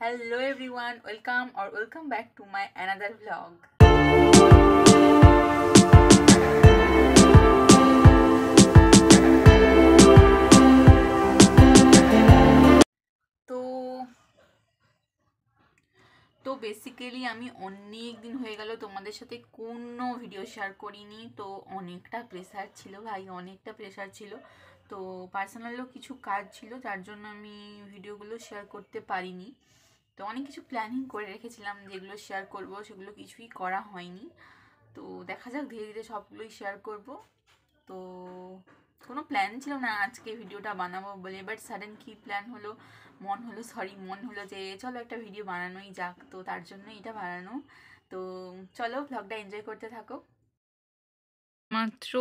Hello everyone, welcome back to my another vlog. তো basically আমি অনেক দিন হয়ে গেল তোমাদের সাথে কোনো ভিডিও শেয়ার করিনি। তো অনেকটা প্রেশার ছিল ভাই, অনেকটা প্রেশার ছিল। তো পার্সোনালও কিছু কাজ ছিল যার জন্য আমি ভিডিওগুলো শেয়ার করতে পারিনি। তো অনেক কিছু প্ল্যানিং করে রেখেছিলাম যেগুলো শেয়ার করব, সেগুলো কিছুই করা হয়নি। তো দেখা যাক, ধীরে ধীরে সবগুলোই শেয়ার করব। তো কোনো প্ল্যান ছিল না আজকে ভিডিওটা বানাবো বলে, বাট সাডেন কি প্ল্যান হলো, মন হলো যে চলো একটা ভিডিও বানানোই যাক। তো তার জন্য এটা বানানো। তো চলো ব্লগটা এনজয় করতে থাকো। মাত্র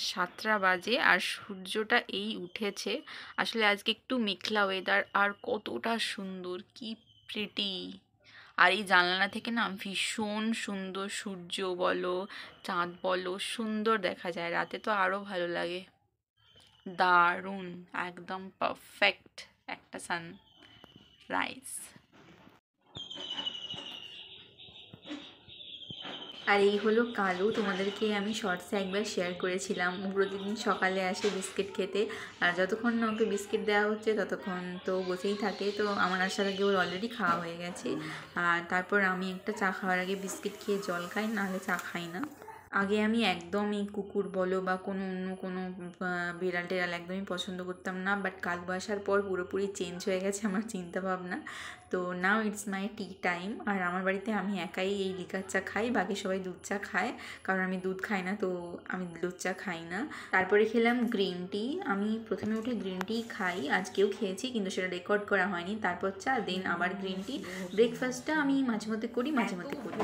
7টা বাজে আর সূর্যটা এই উঠেছে। আসলে আজকে একটু মেঘলা ওয়েদার, আর কতটা সুন্দর, কি প্রিটি। আর এই জানলা থেকে না ভীষণ সুন্দর সূর্য বলো, চাঁদ বলো, সুন্দর দেখা যায়। রাতে তো আরো ভালো লাগে। দারুণ, একদম পারফেক্ট একটা সানরাইজ। আর এই হলো কালু, তোমাদেরকে আমি শর্টসে একবার শেয়ার করেছিলাম। ও প্রতিদিন সকালে আসে বিস্কিট খেতে, আর যতক্ষণ না ওকে বিস্কিট দেওয়া হচ্ছে ততক্ষণ তো বসেই থাকে। তো আমার আসার আগে ওর অলরেডি খাওয়া হয়ে গেছে। আর তারপর আমি একটা চা খাওয়ার আগে বিস্কিট খেয়ে জল খাই, নাহলে চা খাই না। আগে আমি একদমই কুকুর বলো বা কোনো অন্য কোনো বিড়াল টেড়াল একদমই পছন্দ করতাম না, বাট কালু আসার পর পুরোপুরি চেঞ্জ হয়ে গেছে আমার চিন্তা ভাবনা। তো now it's my tea time. আর আমার বাড়িতে আমি একাই এই লিকার চা খাই, বাকি সবাই দুধ চা খায়, কারণ আমি দুধ খাই না, তো আমি দুধ চা খাই না। তারপরে খেলাম গ্রিন টি। আমি প্রথমে উঠে গ্রিন টি খাই, আজকেও খেয়েছি, কিন্তু সেটা রেকর্ড করা হয়নি। তারপর চা, দেন আবার গ্রিন টি। ব্রেকফাস্টটা আমি মাঝে মধ্যে করি, মাঝে মধ্যে করি।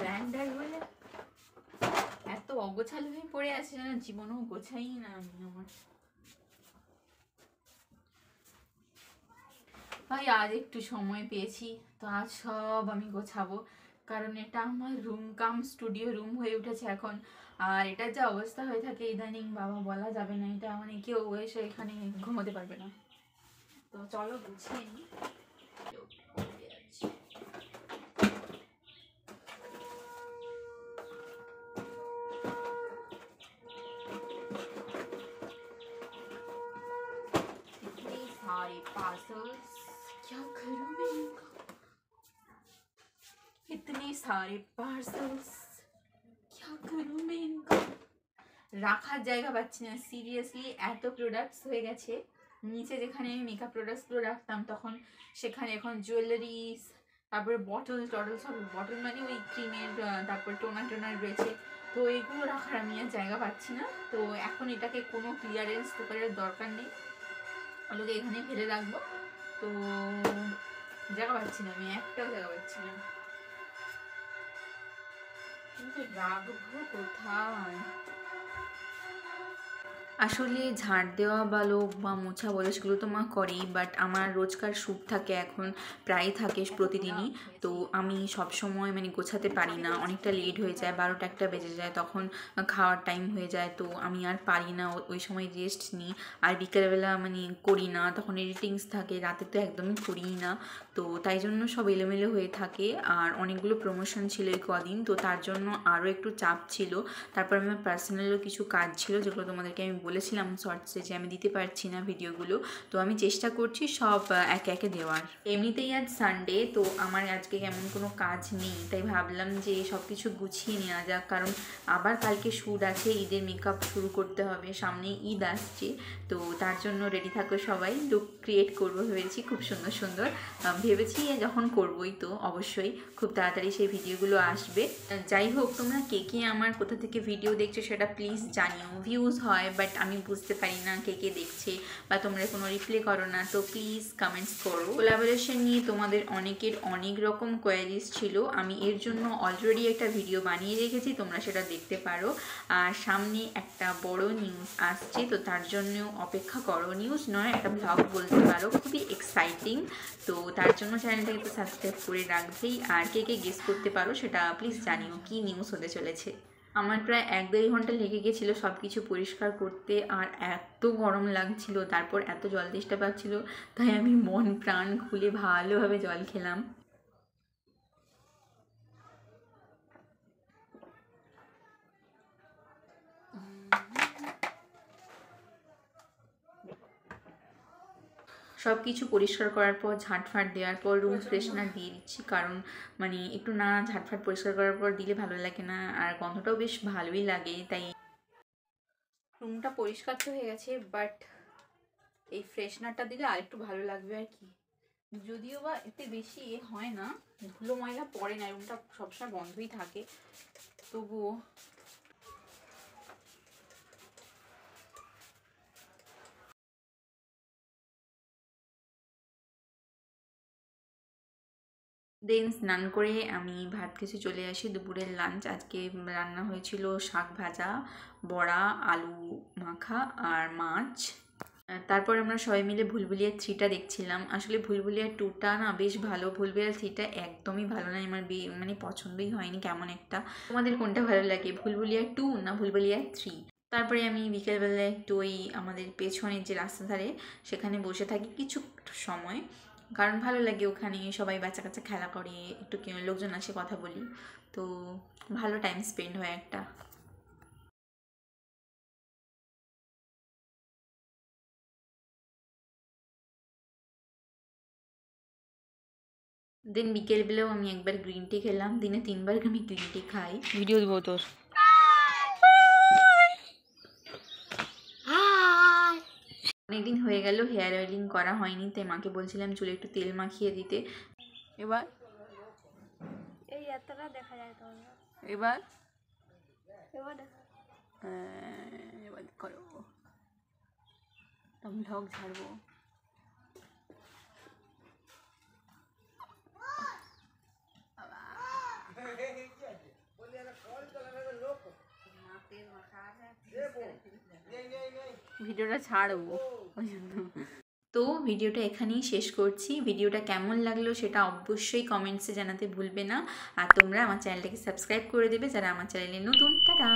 এত অগোছালো হয়ে পড়ে আছে যেন জীবনেও গোছাই না আমি আমার। ভাই আজ একটু সময় পেয়েছি, তো আজ সব আমি গোছাবো, কারণ এটা আমার রুম কাম স্টুডিও রুম হয়ে উঠেছে এখন। আর এটা যা অবস্থা হয়ে থাকে ইদানিং, বাবা বলা যাবে না, এটা মানে কেউ এসে এখানে ঘুমোতে পারবে না। তো চলো গুছিয়ে নিই। सारे पार्सल्स, क्या करूं मैं इनका? इतने सारे पार्सल्स, क्या करूं मैं इनका? রাখার জায়গা পাচ্ছি না সিরিয়াসলি, এত প্রোডাক্টস হয়ে গেছে। নিচে যেখানে আমি মেকআপ প্রোডাক্টসগুলো রাখতাম তখন, সেখানে এখন জুয়েলারিস, তারপরে বটল টটল, সব বটল মানে ওই ক্রিমের, তারপর টোনার রয়েছে। তো এইগুলো রাখার আমি আর জায়গা পাচ্ছি না। তো এখন এটাকে কোনো ক্লিয়ারেন্স পেপারের দরকার নেই, ওগুলোকে এখানে ফেলে রাখবো। তো জায়গা পাচ্ছি না, আমি একটাও জায়গা পাচ্ছি না, কিন্তু রাখবো কোথায়? আসলে ঝাড় দেওয়া বলো বা মোছা বলো সেগুলো তো মা করেই, বাট আমার রোজকার শ্যুট থাকে, এখন প্রায় থাকে প্রতিদিনই। তো আমি সব সময় মানে গোছাতে পারি না, অনেকটা লেট হয়ে যায়, 12টা 1টা বেজে যায়, তখন খাওয়ার টাইম হয়ে যায়। তো আমি আর পারি না, ওই সময় রেস্ট নিই। আর বিকেলবেলা মানে করি না, তখন এডিটিংস থাকে, রাতে তো একদমই করিই না। তো তাই জন্য সব এলোমেলো হয়ে থাকে। আর অনেকগুলো প্রমোশন ছিল এই কদিন, তো তার জন্য আরও একটু চাপ ছিল। তারপর আমার পার্সোনালও কিছু কাজ ছিল, যেগুলো তোমাদেরকে আমি বলেছিলাম শর্টসে যে আমি দিতে পারছি না ভিডিওগুলো। তো আমি চেষ্টা করছি সব একে একে দেওয়ার। এমনিতেই আজ সানডে, তো আমার আজকে এমন কোনো কাজ নেই, তাই ভাবলাম যে সব কিছু গুছিয়ে নেওয়া যাক, কারণ আবার কালকে শ্যুট আছে, ঈদের মেকআপ শুরু করতে হবে, সামনে ঈদ আসছে। তো তার জন্য রেডি থাকো সবাই, লুক ক্রিয়েট করবো ভেবেছি খুব সুন্দর সুন্দর। ভেবেছি যখন করবোই তো অবশ্যই খুব তাড়াতাড়ি সেই ভিডিওগুলো আসবে। যাই হোক, তোমরা কে কে আমার কোথা থেকে ভিডিও দেখছো সেটা প্লিজ জানিও। ভিউজ হয়, বাট আমি বুঝতে পারি না কে কে দেখছে, বা তোমরা কোনো রিপ্লাই করো না, তো প্লিজ কমেন্টস করো। কোলাবোরেশন নিয়ে তোমাদের অনেকের অনেক রকম কোয়ারিজ ছিল, আমি এর জন্য অলরেডি একটা ভিডিও বানিয়ে রেখেছি, তোমরা সেটা দেখতে পারো। আর সামনে একটা বড় নিউজ আসছে, তো তার জন্য অপেক্ষা করো। নিউজ নয়, একটা ব্লগ বলতে পারো, খুবই এক্সাইটিং। তো তার জন্য চ্যানেলটাকে তো সাবস্ক্রাইব করে রাখবেই। আর কে কে গেস করতে পারো সেটা প্লিজ জানিও কি নিউজ হতে চলেছে। আমার প্রায় 1-1.5 ঘন্টা লেগে গেছিলো সব কিছু পরিষ্কার করতে, আর এত গরম লাগছিল, তারপর এত জল তেষ্টা পাচ্ছিল, তাই আমি মন প্রাণ খুলে ভালোভাবে জল খেলাম। সব কিছু পরিষ্কার করার পর ঝাঁটফাট দেওয়ার পর রুম ফ্রেশনার দিয়ে দিচ্ছি, কারণ মানে একটু না ঝাঁটফাট পরিষ্কার করার পর দিলে ভালো লাগে না, আর গন্ধটাও বেশ ভালোই লাগে। তাই রুমটা পরিষ্কার তো হয়ে গেছে, বাট এই ফ্রেশনারটা দিলে আরেকটু ভালো লাগবে আর কি। যদিও বা এতে বেশি হয় না, ধুলো ময়লা পড়ে না, রুমটা সবসময় বন্ধই থাকে, তবুও দেন স্নান করে আমি ভাত খেতে চলে আসি। দুপুরের লাঞ্চ আজকে রান্না হয়েছিল শাক ভাজা, বড়া, আলু মাখা আর মাছ। তারপর আমরা সবাই মিলে ভুলভুলিয়া 3টা দেখছিলাম। আসলে ভুলভুলিয়া 2টা না বেশ ভালো, ভুলভুলিয়া 3টা একদমই ভালো না, আমার মানে পছন্দই হয়নি কেমন একটা। তোমাদের কোনটা ভালো লাগে, ভুলভুলিয়া 2 না ভুলভুলিয়া 3? তারপরে আমি বিকেলবেলা একটু ওই আমাদের পেছনের যে রাস্তা ধারে সেখানে বসে থাকি কিছু সময়, কারণ ভালো লাগে ওখানে, সবাই বাচ্চা কাচ্চা খেলা করে, একটু লোকজন আসে, কথা বলি, তো ভালো টাইম স্পেন্ড হয় একটা। দেন বিকেলবেলাও আমি একবার গ্রিন টি খেলাম, দিনে 3বার আমি গ্রিন টি খাই। ভিডিও দিব তোর। অনেকদিন হয়ে গেল হেয়ার অয়েলিং করা হয়নি, তাই মাকে বলছিলাম চুলে একটু তেল মাখিয়ে দিতে। এবার এই এতটা দেখা যায় তো। এবার এবার এবার করো, ব্লগ ছাড়বো। ভিডিওটা ছাড়বো ওই জন্য। তো ভিডিওটা এখানেই শেষ করছি। ভিডিওটা কেমন লাগলো সেটা অবশ্যই কমেন্টসে জানাতে ভুলবে না, আর তোমরা আমার চ্যানেলটাকে সাবস্ক্রাইব করে দেবে যারা আমার চ্যানেলে নতুন। টাটা।